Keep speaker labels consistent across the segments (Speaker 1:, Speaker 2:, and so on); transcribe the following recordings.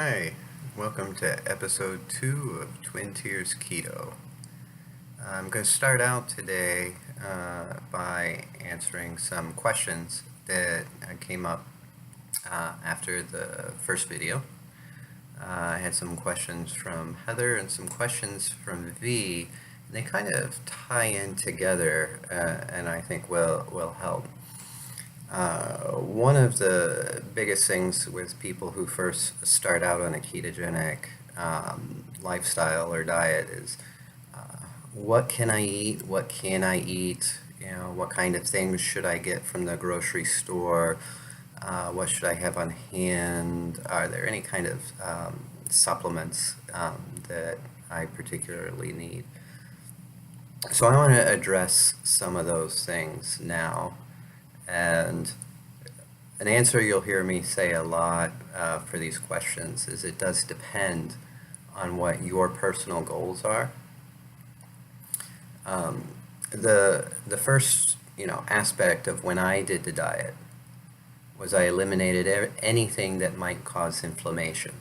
Speaker 1: Hi, welcome to episode 2 of Twin Tiers Keto. I'm going to start out today by answering some questions that came up after the first video. I had some questions from Heather and some questions from V. They kind of tie in together and I think will help. One of the biggest things with people who first start out on a ketogenic lifestyle or diet is what can I eat? What can I eat? What kind of things should I get from the grocery store? What should I have on hand? Are there any kind of supplements that I particularly need? So I want to address some of those things now. And an answer you'll hear me say a lot for these questions is it does depend on what your personal goals are. The first aspect of when I did the diet was I eliminated anything that might cause inflammation,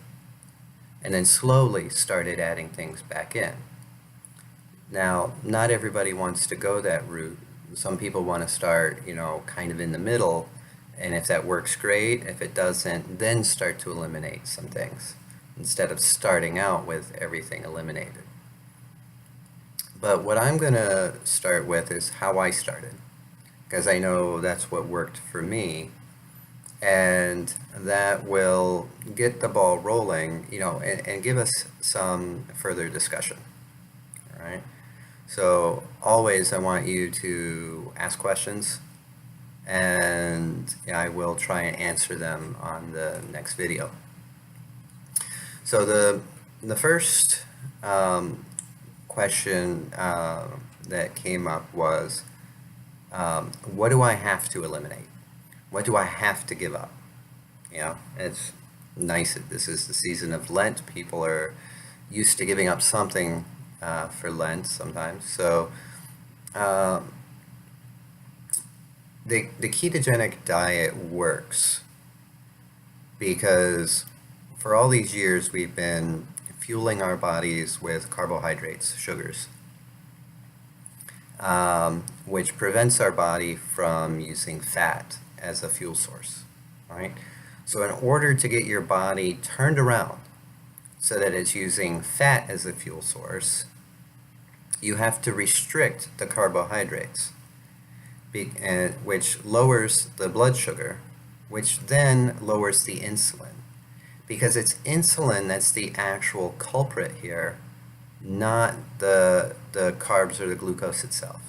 Speaker 1: and then slowly started adding things back in. Now, not everybody wants to go that route. Some people want to start, kind of in the middle, and if that works, great. If it doesn't, then start to eliminate some things instead of starting out with everything eliminated. But what I'm going to start with is how I started, because I know that's what worked for me, and that will get the ball rolling, and give us some further discussion. All right. So always I want you to ask questions, and I will try and answer them on the next video. So the first question that came up was, what do I have to eliminate? What do I have to give up? It's nice that this is the season of Lent. People are used to giving up something for Lent sometimes. So the ketogenic diet works because for all these years we've been fueling our bodies with carbohydrates, sugars, which prevents our body from using fat as a fuel source, right? So in order to get your body turned around so that it's using fat as a fuel source, you have to restrict the carbohydrates, which lowers the blood sugar, which then lowers the insulin. Because it's insulin that's the actual culprit here, not the carbs or the glucose itself.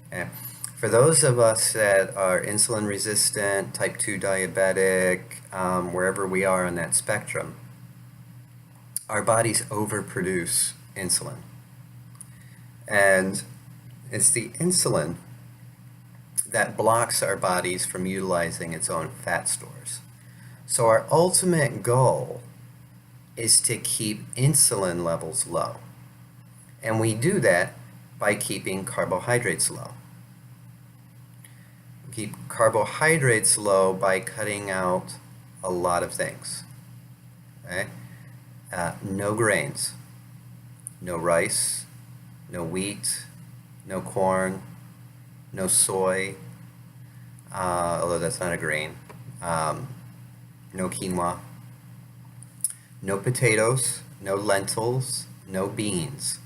Speaker 1: Okay? For those of us that are insulin resistant, type 2 diabetic, wherever we are on that spectrum, our bodies overproduce insulin. And it's the insulin that blocks our bodies from utilizing its own fat stores. So our ultimate goal is to keep insulin levels low. And we do that by keeping carbohydrates low. We keep carbohydrates low by cutting out a lot of things. Okay? No grains, no rice, no wheat, no corn, no soy, although that's not a grain, no quinoa, no potatoes, no lentils, no beans.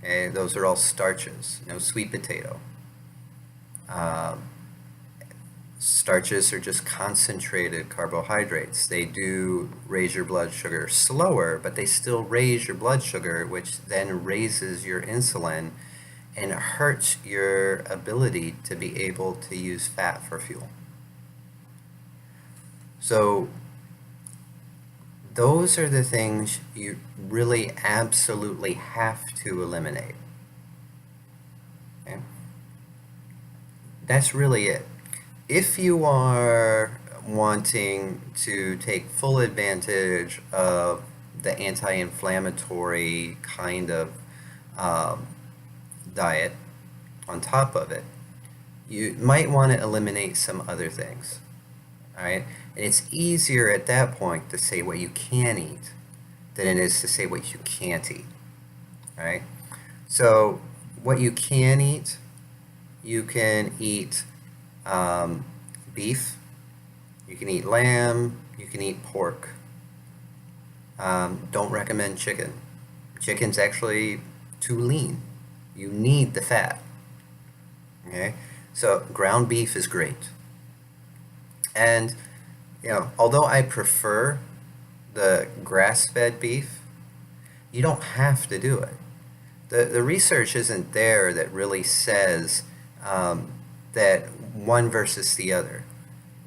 Speaker 1: Okay, those are all starches, no sweet potato. Starches are just concentrated carbohydrates. They do raise your blood sugar slower, but they still raise your blood sugar, which then raises your insulin and hurts your ability to be able to use fat for fuel. So those are the things you really absolutely have to eliminate. Okay? That's really it. If you are wanting to take full advantage of the anti-inflammatory kind of diet on top of it, you might want to eliminate some other things. all right? And it's easier at that point to say what you can eat than it is to say what you can't eat, all right? So what you can eat, you can eat beef, you can eat lamb, you can eat pork. Don't recommend chicken. Chicken's actually too lean. You need the fat. Okay? So ground beef is great. And although I prefer the grass-fed beef, you don't have to do it. The research isn't there that really says that one versus the other.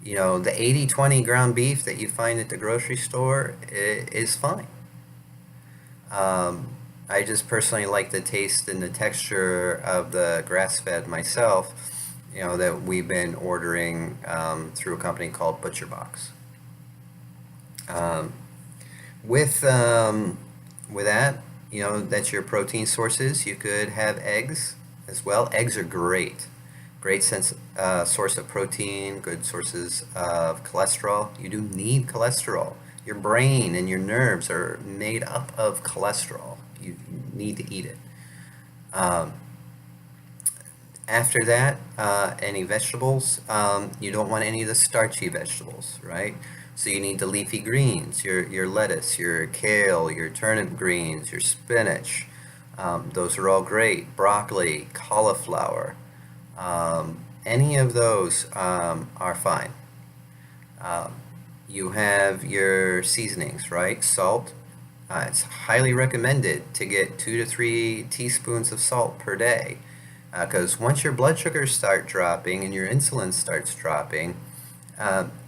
Speaker 1: The 80-20 ground beef that you find at the grocery store is fine. I just personally like the taste and the texture of the grass-fed myself, that we've been ordering through a company called ButcherBox. Um, with that, that's your protein sources. You could have eggs as well. Eggs are great. Great source of protein, good sources of cholesterol. You do need cholesterol. Your brain and your nerves are made up of cholesterol. You need to eat it. Um, After that, any vegetables, you don't want any of the starchy vegetables, right? So you need the leafy greens, your lettuce, your kale, your turnip greens, your spinach. Those are all great. Broccoli, cauliflower. Any of those are fine. Um, you have your seasonings, right? Salt. It's highly recommended to get 2 to 3 teaspoons of salt per day. Because once your blood sugars start dropping and your insulin starts dropping,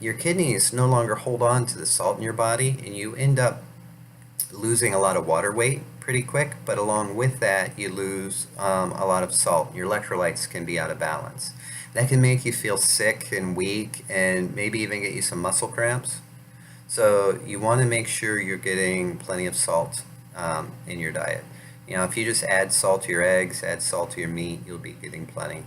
Speaker 1: your kidneys no longer hold on to the salt in your body, and you end up losing a lot of water weight pretty quick, but along with that, you lose a lot of salt. Your electrolytes can be out of balance. That can make you feel sick and weak and maybe even get you some muscle cramps. So you want to make sure you're getting plenty of salt in your diet. If you just add salt to your eggs, add salt to your meat, you'll be getting plenty.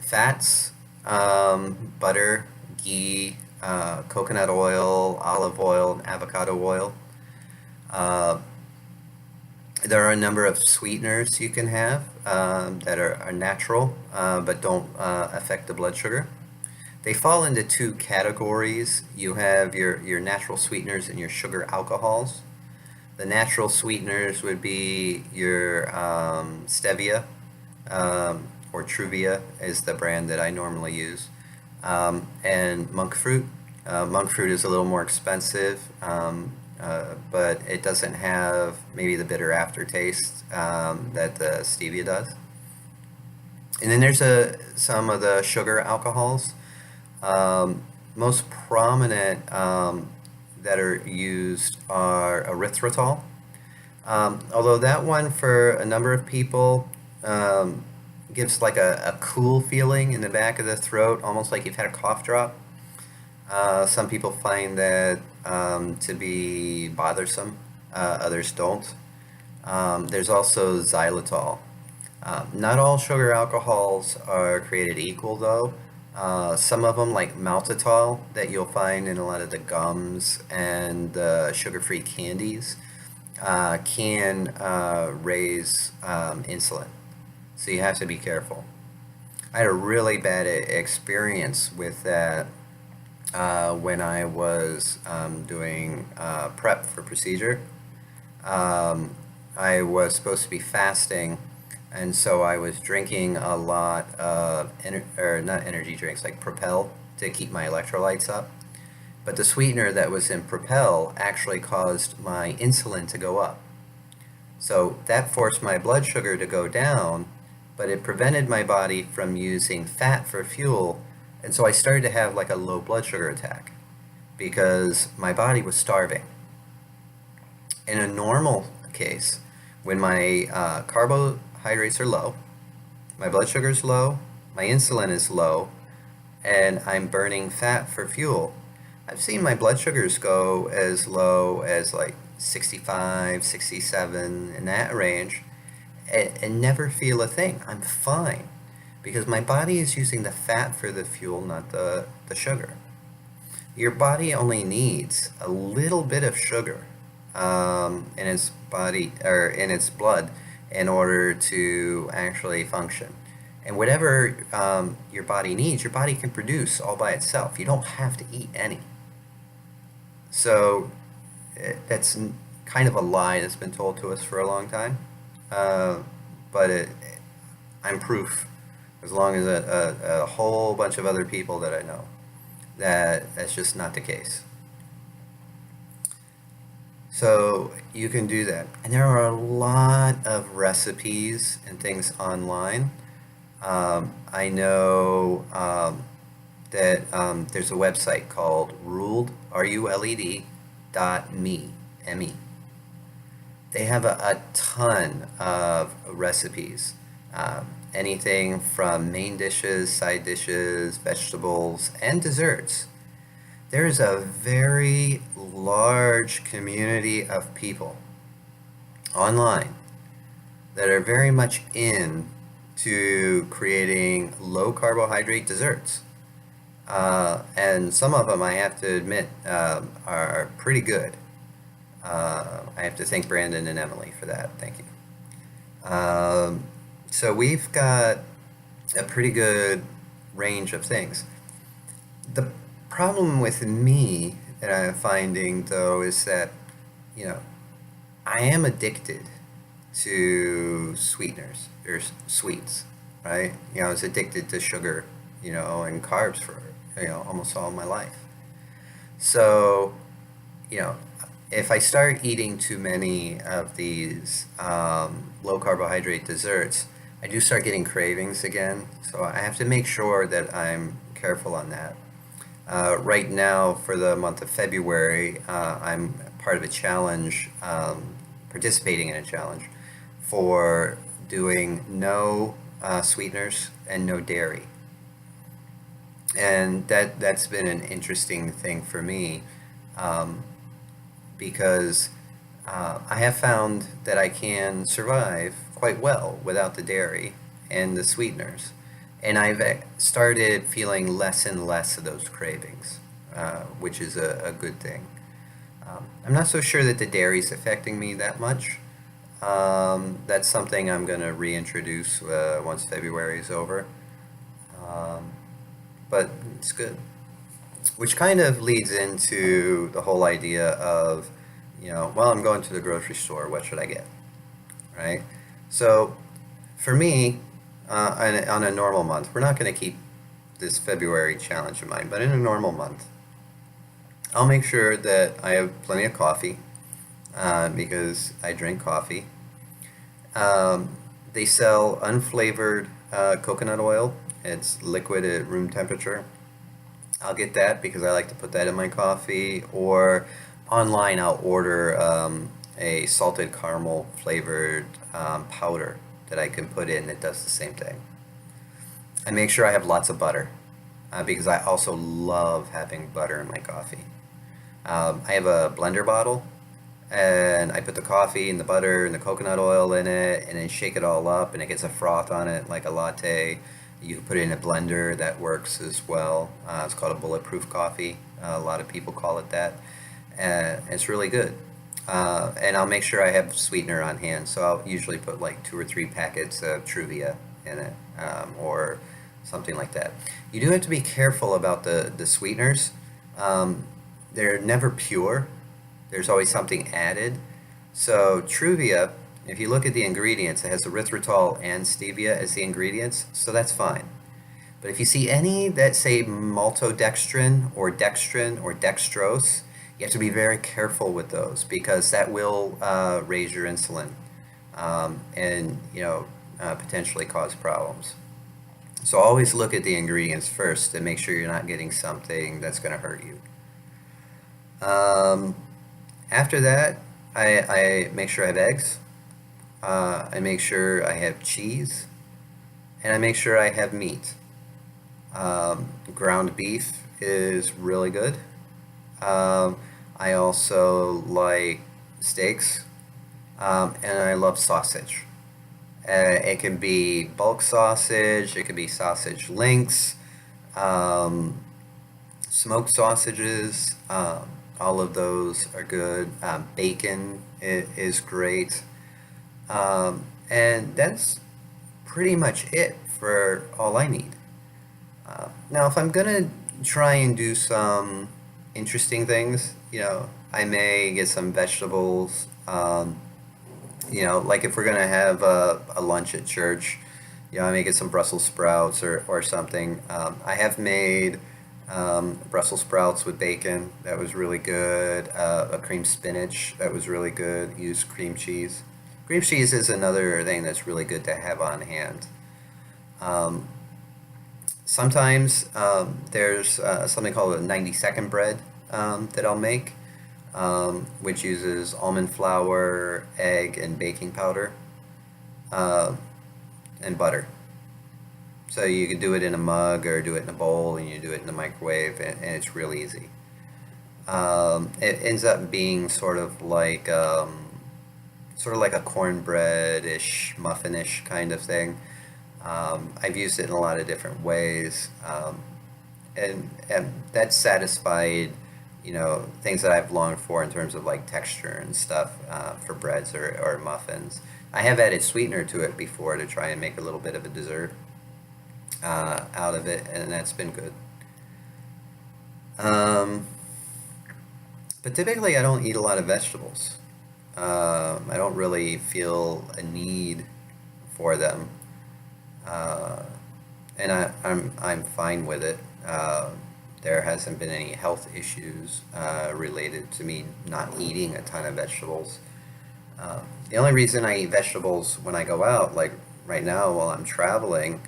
Speaker 1: Fats, butter, ghee, coconut oil, olive oil, avocado oil. Uh, there are a number of sweeteners you can have that are natural but don't affect the blood sugar. They fall into two categories. You have your natural sweeteners and your sugar alcohols. The natural sweeteners would be your stevia, or Truvia is the brand that I normally use, and monk fruit. Monk fruit is a little more expensive, but it doesn't have maybe the bitter aftertaste that the stevia does. And then there's some of the sugar alcohols. Most prominent that are used are erythritol. Although that one for a number of people gives like a cool feeling in the back of the throat, almost like you've had a cough drop. Some people find that to be bothersome, others don't. There's also xylitol. Not all sugar alcohols are created equal, though. Some of them, like maltitol, that you'll find in a lot of the gums and the sugar-free candies, can raise insulin. So you have to be careful. I had a really bad experience with that when I was doing prep for procedure. I was supposed to be fasting, and so I was drinking a lot of, or not energy drinks, like Propel to keep my electrolytes up. But the sweetener that was in Propel actually caused my insulin to go up. So that forced my blood sugar to go down, but it prevented my body from using fat for fuel. And so I started to have like a low blood sugar attack because my body was starving. In a normal case, when my carbohydrates are low, my blood sugar is low, my insulin is low, and I'm burning fat for fuel, I've seen my blood sugars go as low as like 65, 67, in that range, and never feel a thing. I'm fine. because my body is using the fat for the fuel, not the sugar. Your body only needs a little bit of sugar in its body or in its blood in order to actually function. And whatever your body needs, your body can produce all by itself. You don't have to eat any. So that's kind of a lie that's been told to us for a long time. Uh, but I'm proof, as long as a whole bunch of other people that I know, that that's just not the case. So you can do that. And there are a lot of recipes and things online. I know that there's a website called ruled, R-U-L-E-D, .me, M-E. They have a ton of recipes. Anything from main dishes, side dishes, vegetables, and desserts. There is a very large community of people online that are very much in to creating low carbohydrate desserts. And some of them, I have to admit, are pretty good. I have to thank Brandon and Emily for that. Thank you. So we've got a pretty good range of things. The problem with me that I'm finding, though, is that, you know, I am addicted to sweeteners or sweets, right? You know, I was addicted to sugar, and carbs for, almost all my life. So, you know, if I start eating too many of these low carbohydrate desserts, I do start getting cravings again. So I have to make sure that I'm careful on that. Right now, for the month of February, I'm part of a challenge, participating in a challenge for doing no sweeteners and no dairy. And that's been an interesting thing for me, um, because I have found that I can survive quite well without the dairy and the sweeteners. And I've started feeling less and less of those cravings, which is a good thing. I'm not so sure that the dairy is affecting me that much. That's something I'm going to reintroduce once February is over. Um, but it's good. Which kind of leads into the whole idea of, well, I'm going to the grocery store. What should I get? Right? So for me, on a normal month, we're not going to keep this February challenge in mind, but in a normal month, I'll make sure that I have plenty of coffee because I drink coffee. Um, they sell unflavored coconut oil. It's liquid at room temperature. I'll get that because I like to put that in my coffee. Or online, I'll order a salted caramel flavored powder that I can put in that does the same thing. I make sure I have lots of butter because I also love having butter in my coffee. I have a blender bottle and I put the coffee and the butter and the coconut oil in it and then shake it all up and it gets a froth on it like a latte. You can put it in a blender, that works as well. It's called a bulletproof coffee. A lot of people call it that. And it's really good. And I'll make sure I have sweetener on hand. So I'll usually put like 2 or 3 packets of Truvia in it, or something like that. You do have to be careful about the sweeteners. Um, they're never pure. There's always something added. So Truvia, if you look at the ingredients, it has erythritol and stevia as the ingredients, so that's fine. But if you see any that say maltodextrin or dextrin or dextrose, you have to be very careful with those because that will raise your insulin, and potentially cause problems. So always look at the ingredients first to make sure you're not getting something that's going to hurt you. Um, After that, I make sure I have eggs. I make sure I have cheese, and I make sure I have meat. Ground beef is really good. Um, I also like steaks, and I love sausage. It can be bulk sausage, it can be sausage links, um, smoked sausages. All of those are good. Bacon is great. And that's pretty much it for all I need. Now, if I'm gonna try and do some interesting things, I may get some vegetables. Like if we're gonna have a lunch at church, I may get some Brussels sprouts or something. I have made Brussels sprouts with bacon. That was really good. A cream spinach. That was really good. Use cream cheese. Cream cheese is another thing that's really good to have on hand. Um, Sometimes there's something called a 90-second bread that I'll make, which uses almond flour, egg, and baking powder, uh, and butter. So you can do it in a mug or do it in a bowl, and you do it in the microwave, and it's real easy. It ends up being sort of like a cornbread-ish, muffin-ish kind of thing. I've used it in a lot of different ways, and that's satisfied, things that I've longed for in terms of like texture and stuff for breads or muffins. I have added sweetener to it before to try and make a little bit of a dessert out of it, and that's been good. Um, but typically, I don't eat a lot of vegetables. I don't really feel a need for them. uh, and I'm fine with it. There hasn't been any health issues related to me not eating a ton of vegetables. The only reason I eat vegetables when I go out, like right now while I'm traveling,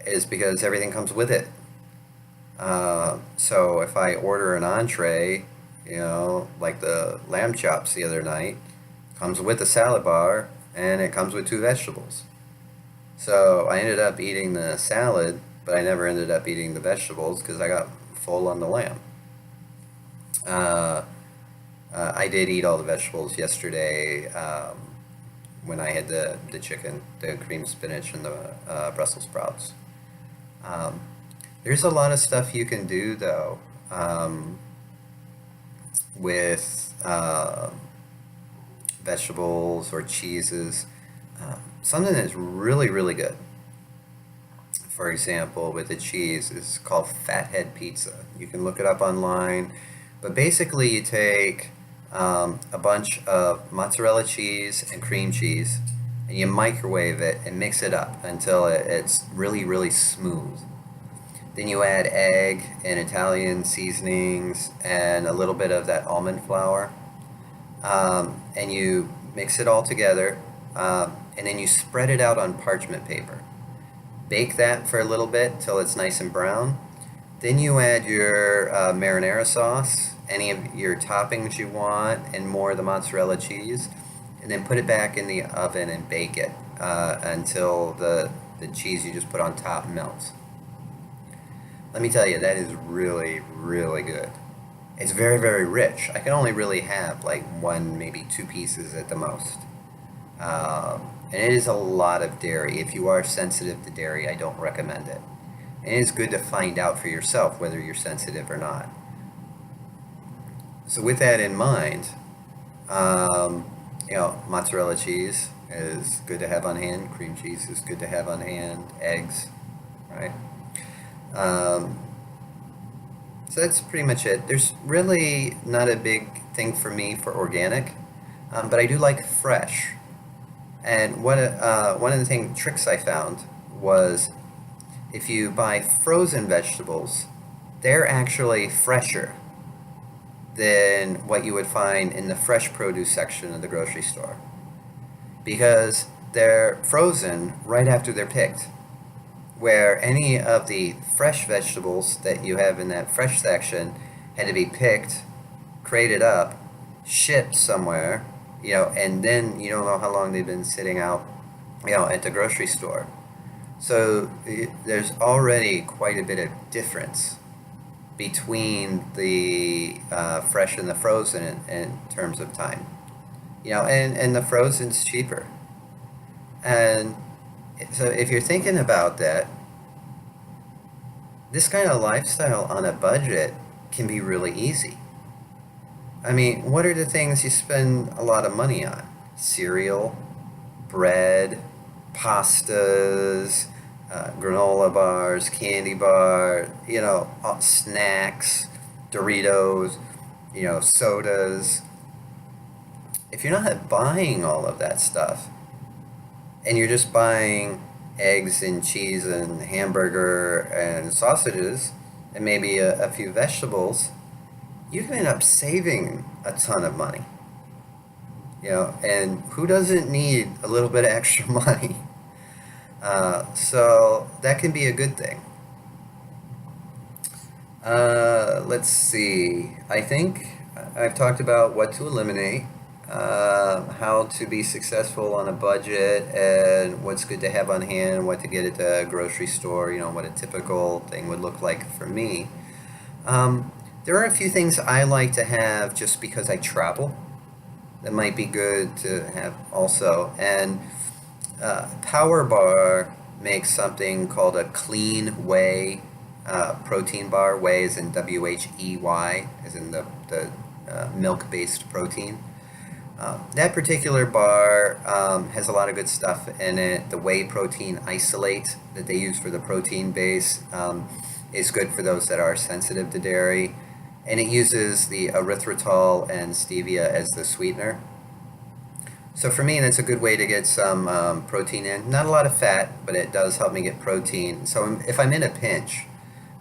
Speaker 1: is because everything comes with it. So if I order an entree, like the lamb chops the other night, comes with a salad bar and it comes with two vegetables. So I ended up eating the salad, but I never ended up eating the vegetables because I got full on the lamb. Uh, I did eat all the vegetables yesterday when I had the chicken, the cream spinach, and the Brussels sprouts. Um, there's a lot of stuff you can do though with vegetables or cheeses. Something that's really, really good, for example, with the cheese is called Fathead Pizza. You can look it up online, but basically you take a bunch of mozzarella cheese and cream cheese, and you microwave it and mix it up until it's really, really smooth. Then you add egg and Italian seasonings and a little bit of that almond flour, and you mix it all together, and then you spread it out on parchment paper. Bake that for a little bit till it's nice and brown. Then you add your marinara sauce, any of your toppings you want, and more of the mozzarella cheese, and then put it back in the oven and bake it until the cheese you just put on top melts. Let me tell you, that is really, really good. It's very, very rich. I can only really have like one, maybe two pieces at the most. And it is a lot of dairy. If you are sensitive to dairy, I don't recommend it. And it's good to find out for yourself whether you're sensitive or not. So with that in mind, mozzarella cheese is good to have on hand. Cream cheese is good to have on hand. Eggs, right? Um, so that's pretty much it. There's really not a big thing for me for organic, but I do like fresh. And one of the tricks I found was if you buy frozen vegetables, they're actually fresher than what you would find in the fresh produce section of the grocery store because they're frozen right after they're picked. Where any of the fresh vegetables that you have in that fresh section had to be picked, crated up, shipped somewhere, and then you don't know how long they've been sitting out, at the grocery store. So there's already quite a bit of difference between the fresh and the frozen in terms of time. And the frozen's cheaper. And So if you're thinking about that, this kind of lifestyle on a budget can be really easy. I mean, what are the things you spend a lot of money on? Cereal, bread, pastas, granola bars, candy bar, snacks, Doritos, sodas. If you're not buying all of that stuff and you're just buying eggs and cheese and hamburger and sausages and maybe a few vegetables, you can end up saving a ton of money. And who doesn't need a little bit of extra money? So that can be a good thing. Let's see. I think I've talked about what to eliminate, how to be successful on a budget, and what's good to have on hand, what to get at the grocery store, what a typical thing would look like for me. There are a few things I like to have just because I travel that might be good to have also. And Power Bar makes something called a clean whey protein bar. Whey is in WHEY, as in the milk-based protein. That particular bar has a lot of good stuff in it. The whey protein isolate that they use for the protein base is good for those that are sensitive to dairy. And it uses the erythritol and stevia as the sweetener. So for me, that's a good way to get some protein in. Not a lot of fat, but it does help me get protein. So if I'm in a pinch,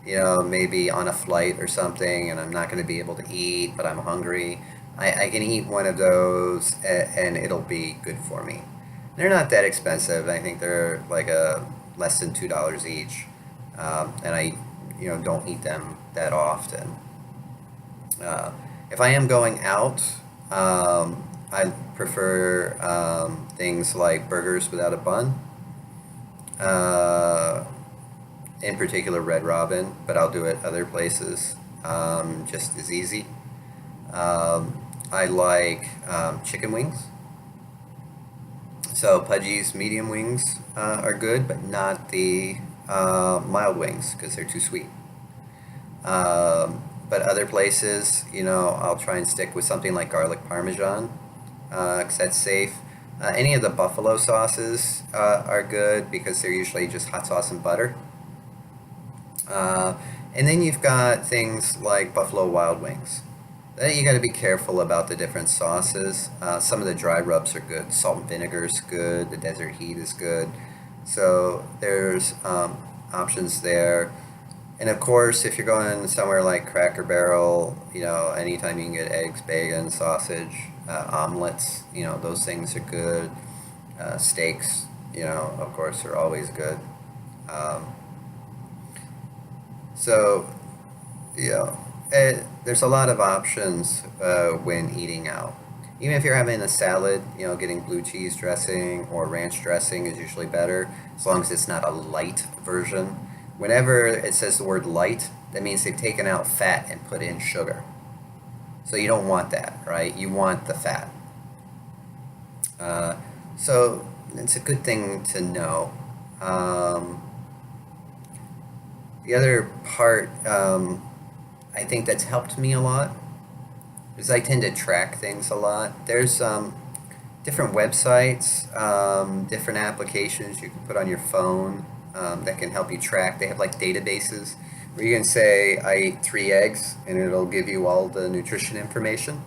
Speaker 1: maybe on a flight or something, and I'm not going to be able to eat, but I'm hungry, I can eat one of those, and it'll be good for me. They're not that expensive. I think they're like less than $2 each, and I, don't eat them that often. If I am going out, I prefer things like burgers without a bun. In particular, Red Robin, but I'll do it other places just as easy. I like chicken wings. So Pudgy's medium wings are good, but not the mild wings because they're too sweet. But other places, I'll try and stick with something like garlic parmesan because that's safe. Any of the buffalo sauces are good because they're usually just hot sauce and butter. And then you've got things like Buffalo Wild Wings. You got to be careful about the different sauces. Some of the dry rubs are good. Salt and vinegar is good. The desert heat is good. So there's options there. And of course, if you're going somewhere like Cracker Barrel, anytime you can get eggs, bacon, sausage, omelets, those things are good. Steaks, of course, are always good. So, there's a lot of options when eating out. Even if you're having a salad, getting blue cheese dressing or ranch dressing is usually better, as long as it's not a light version. Whenever it says the word light, that means they've taken out fat and put in sugar. So you don't want that, right? You want the fat. So it's a good thing to know. The other part I think that's helped me a lot is I tend to track things a lot. There's different websites, different applications you can put on your phone that can help you track. They have like databases where you can say, I ate 3 eggs, and it'll give you all the nutrition information.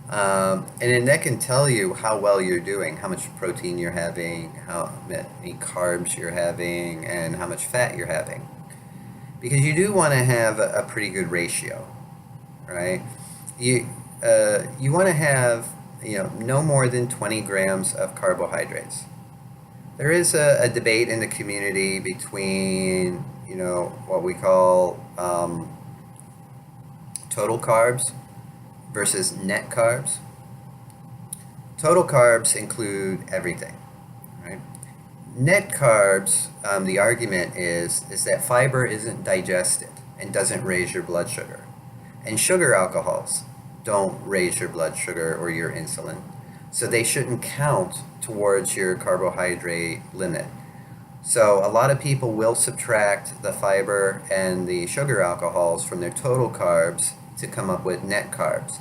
Speaker 1: And then that can tell you how well you're doing, how much protein you're having, how many carbs you're having, and how much fat you're having. Because you do want to have a pretty good ratio, right? You want to have no more than 20 grams of carbohydrates. There is a debate in the community between what we call total carbs versus net carbs. Total carbs include everything, right? Net carbs, the argument is that fiber isn't digested and doesn't raise your blood sugar. And sugar alcohols don't raise your blood sugar or your insulin. So they shouldn't count towards your carbohydrate limit. So a lot of people will subtract the fiber and the sugar alcohols from their total carbs to come up with net carbs.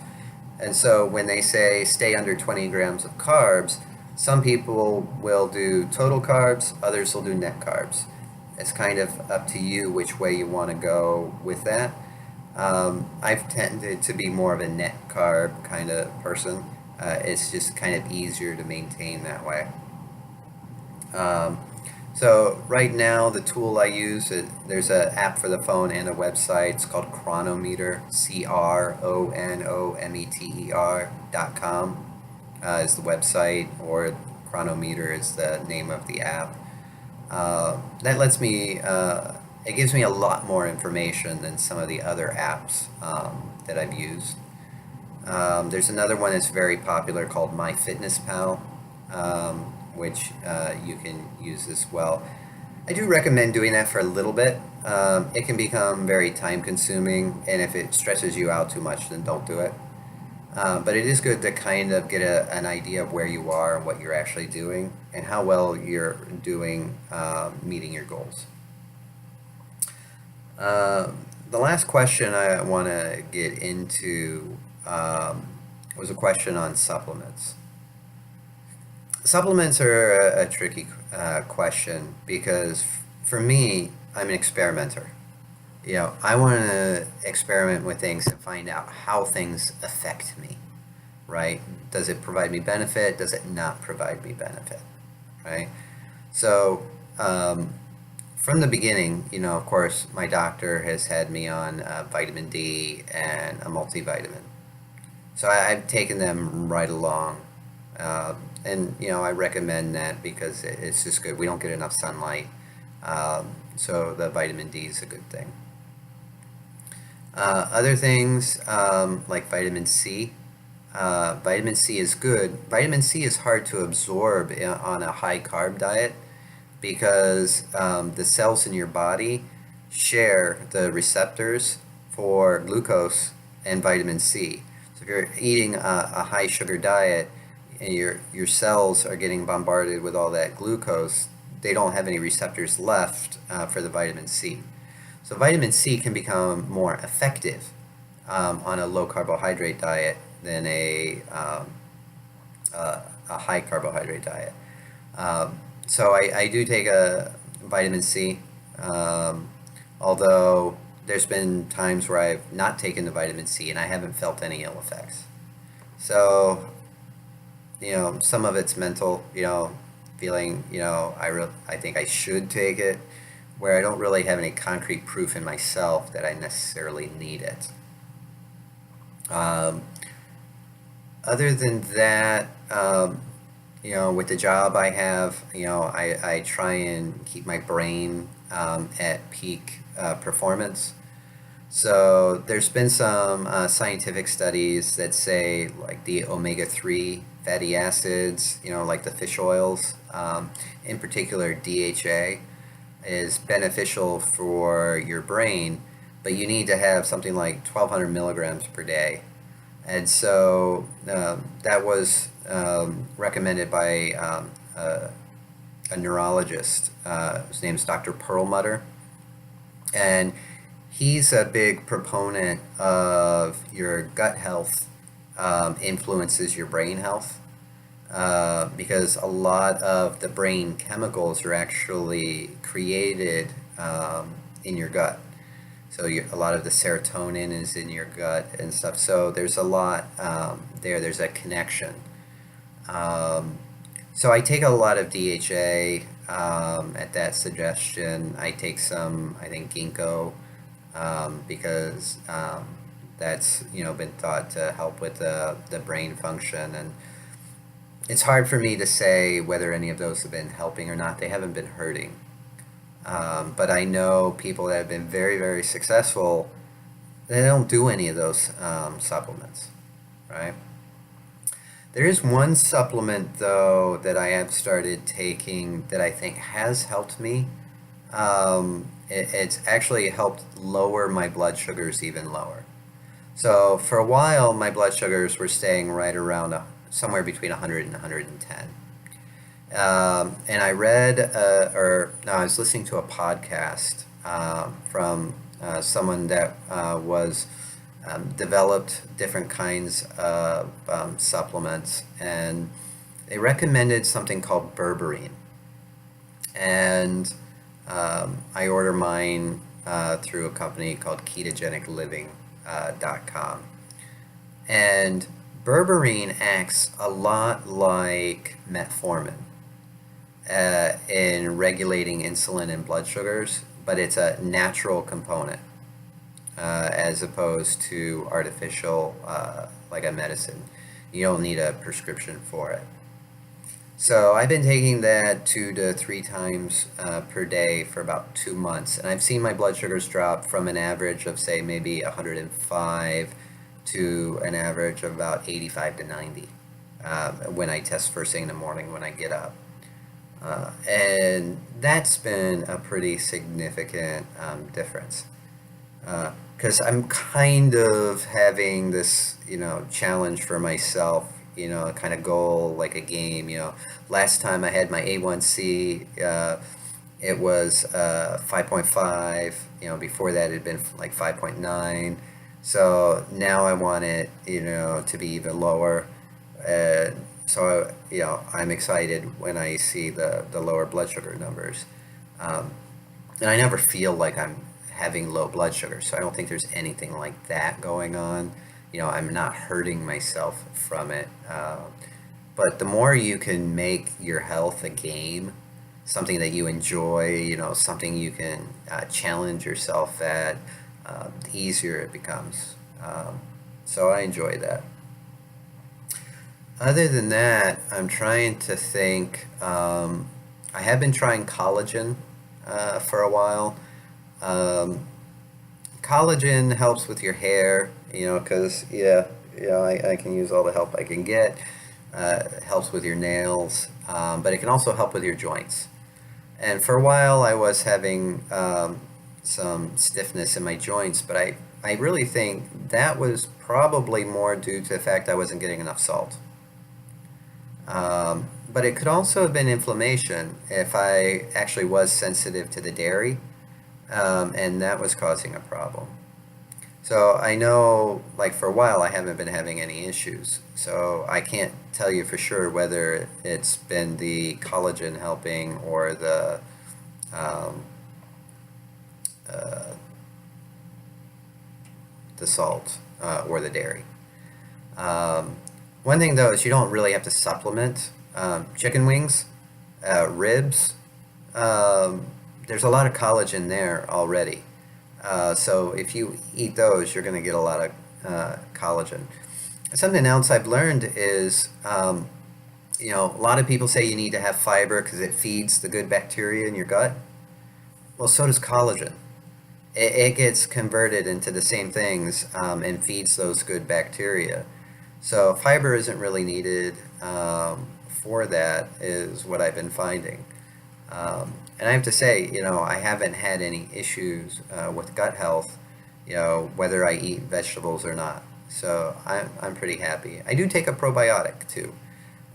Speaker 1: And so when they say stay under 20 grams of carbs, some people will do total carbs, others will do net carbs. It's kind of up to you which way you want to go with that. I've tended to be more of a net carb kind of person. It's just kind of easier to maintain that way. Um, so right now, the tool I use, there's an app for the phone and a website. It's called Chronometer, CRONOMETER.com is the website, or Chronometer is the name of the app. That lets me, it gives me a lot more information than some of the other apps that I've used. There's another one that's very popular called MyFitnessPal, which you can use as well. I do recommend doing that for a little bit. It can become very time consuming, and if it stresses you out too much, then don't do it. But it is good to kind of get an idea of where you are and what you're actually doing and how well you're doing meeting your goals. The last question I want to get into was a question on supplements. Supplements are a tricky question because for me, I'm an experimenter. I want to experiment with things and find out how things affect me, right? Does it provide me benefit? Does it not provide me benefit, right? So, from the beginning, of course, my doctor has had me on vitamin D and a multivitamin. So I've taken them right along. And, I recommend that because it's just good. We don't get enough sunlight. So the vitamin D is a good thing. Other things like vitamin C. Vitamin C is good. Vitamin C is hard to absorb on a high carb diet because the cells in your body share the receptors for glucose and vitamin C. So if you're eating a high sugar diet and your cells are getting bombarded with all that glucose, they don't have any receptors left for the vitamin C. So vitamin C can become more effective on a low carbohydrate diet than a high carbohydrate diet. So I do take a vitamin C, although there's been times where I've not taken the vitamin C and I haven't felt any ill effects. So, some of it's mental, feeling, I think I should take it, where I don't really have any concrete proof in myself that I necessarily need it. Other than that, with the job I have, I try and keep my brain at peak performance. So there's been some scientific studies that say like the omega-3 fatty acids, like the fish oils, in particular DHA, is beneficial for your brain, but you need to have something like 1,200 milligrams per day. And so that was recommended by a neurologist. His name is Dr. Perlmutter. And he's a big proponent of your gut health influences your brain health because a lot of the brain chemicals are actually created in your gut. So a lot of the serotonin is in your gut and stuff. So there's a lot there. There's a connection. So I take a lot of DHA at that suggestion. I take some, I think, ginkgo because that's been thought to help with the brain function. And it's hard for me to say whether any of those have been helping or not. They haven't been hurting. But I know people that have been very, very successful, they don't do any of those supplements, right? There is one supplement, though, that I have started taking that I think has helped me. It's actually helped lower my blood sugars even lower. So for a while, my blood sugars were staying right around somewhere between 100 and 110. And I read, or no, I was listening to a podcast from someone that was developed different kinds of supplements, and they recommended something called berberine. And I order mine through a company called ketogenicliving.com. And berberine acts a lot like metformin in regulating insulin and blood sugars, but it's a natural component as opposed to artificial, like a medicine. You don't need a prescription for it. So I've been taking that 2 to 3 times per day for about 2 months, and I've seen my blood sugars drop from an average of, say, maybe 105 to an average of about 85 to 90 when I test first thing in the morning when I get up. And that's been a pretty significant difference. Because I'm kind of having this, challenge for myself, a kind of goal, like a game. Last time I had my A1C, it was 5.5. Before that it had been like 5.9. So now I want it, to be even lower. So, I'm excited when I see the lower blood sugar numbers. And I never feel like I'm having low blood sugar, so I don't think there's anything like that going on. I'm not hurting myself from it. But the more you can make your health a game, something that you enjoy, something you can challenge yourself at, the easier it becomes. So I enjoy that. Other than that, I'm trying to think. I have been trying collagen for a while. Collagen helps with your hair, because I can use all the help I can get. It helps with your nails, but it can also help with your joints. And for a while, I was having some stiffness in my joints, but I really think that was probably more due to the fact I wasn't getting enough salt. But it could also have been inflammation if I actually was sensitive to the dairy, and that was causing a problem. So I know, like, for a while I haven't been having any issues. So I can't tell you for sure whether it's been the collagen helping or um, uh, the salt or the dairy. Um, One thing though is you don't really have to supplement chicken wings, ribs. Um, there's a lot of collagen there already. So if you eat those, you're going to get a lot of collagen. Something else I've learned is, a lot of people say you need to have fiber because it feeds the good bacteria in your gut. Well, so does collagen. It gets converted into the same things and feeds those good bacteria. So fiber isn't really needed for that, is what I've been finding. And I have to say, I haven't had any issues with gut health, whether I eat vegetables or not. So I'm pretty happy. I do take a probiotic too,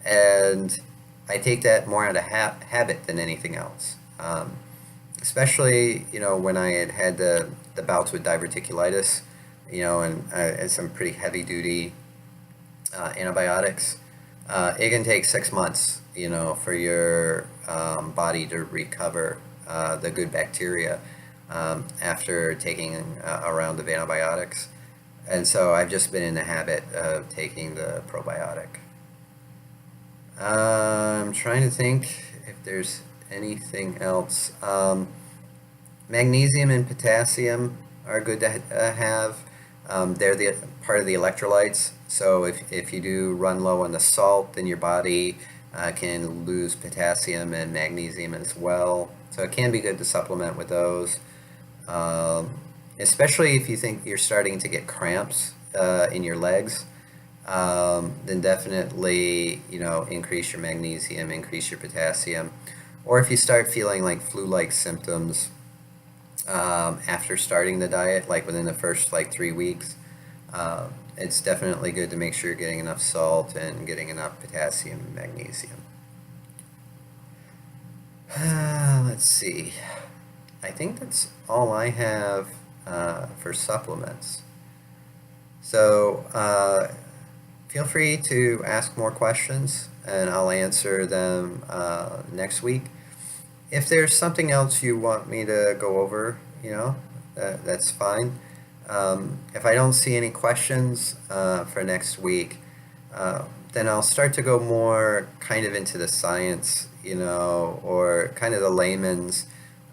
Speaker 1: and I take that more out of habit than anything else. Especially, when I had the bouts with diverticulitis, and some pretty heavy duty antibiotics. It can take 6 months, for your body to recover the good bacteria after taking a round of antibiotics. And so I've just been in the habit of taking the probiotic. I'm trying to think if there's anything else. Magnesium and potassium are good to have. They're the part of the electrolytes. So if you do run low on the salt, then your body can lose potassium and magnesium as well. So it can be good to supplement with those. Especially if you think you're starting to get cramps in your legs, then definitely, increase your magnesium, increase your potassium. Or if you start feeling like flu-like symptoms after starting the diet, like within the first 3 weeks, it's definitely good to make sure you're getting enough salt and getting enough potassium and magnesium. Let's see. I think that's all I have for supplements. So feel free to ask more questions and I'll answer them next week. If there's something else you want me to go over, that's fine. If I don't see any questions for next week, then I'll start to go more kind of into the science, or kind of the layman's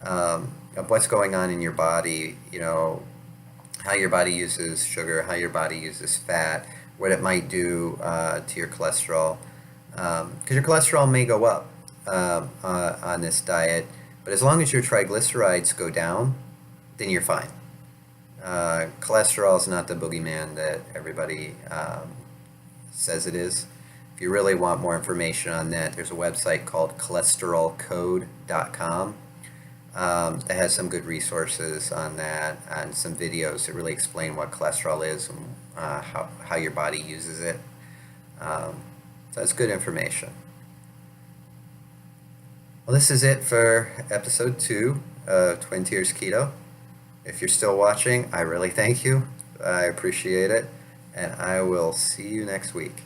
Speaker 1: of what's going on in your body, how your body uses sugar, how your body uses fat, what it might do to your cholesterol. Because your cholesterol may go up on this diet, but as long as your triglycerides go down, then you're fine. Cholesterol is not the boogeyman that everybody says it is. If you really want more information on that, there's a website called cholesterolcode.com that has some good resources on that and some videos that really explain what cholesterol is and how your body uses it. So that's good information. Well, this is it for episode 2 of Twin Tiers Keto. If you're still watching, I really thank you. I appreciate it. And I will see you next week.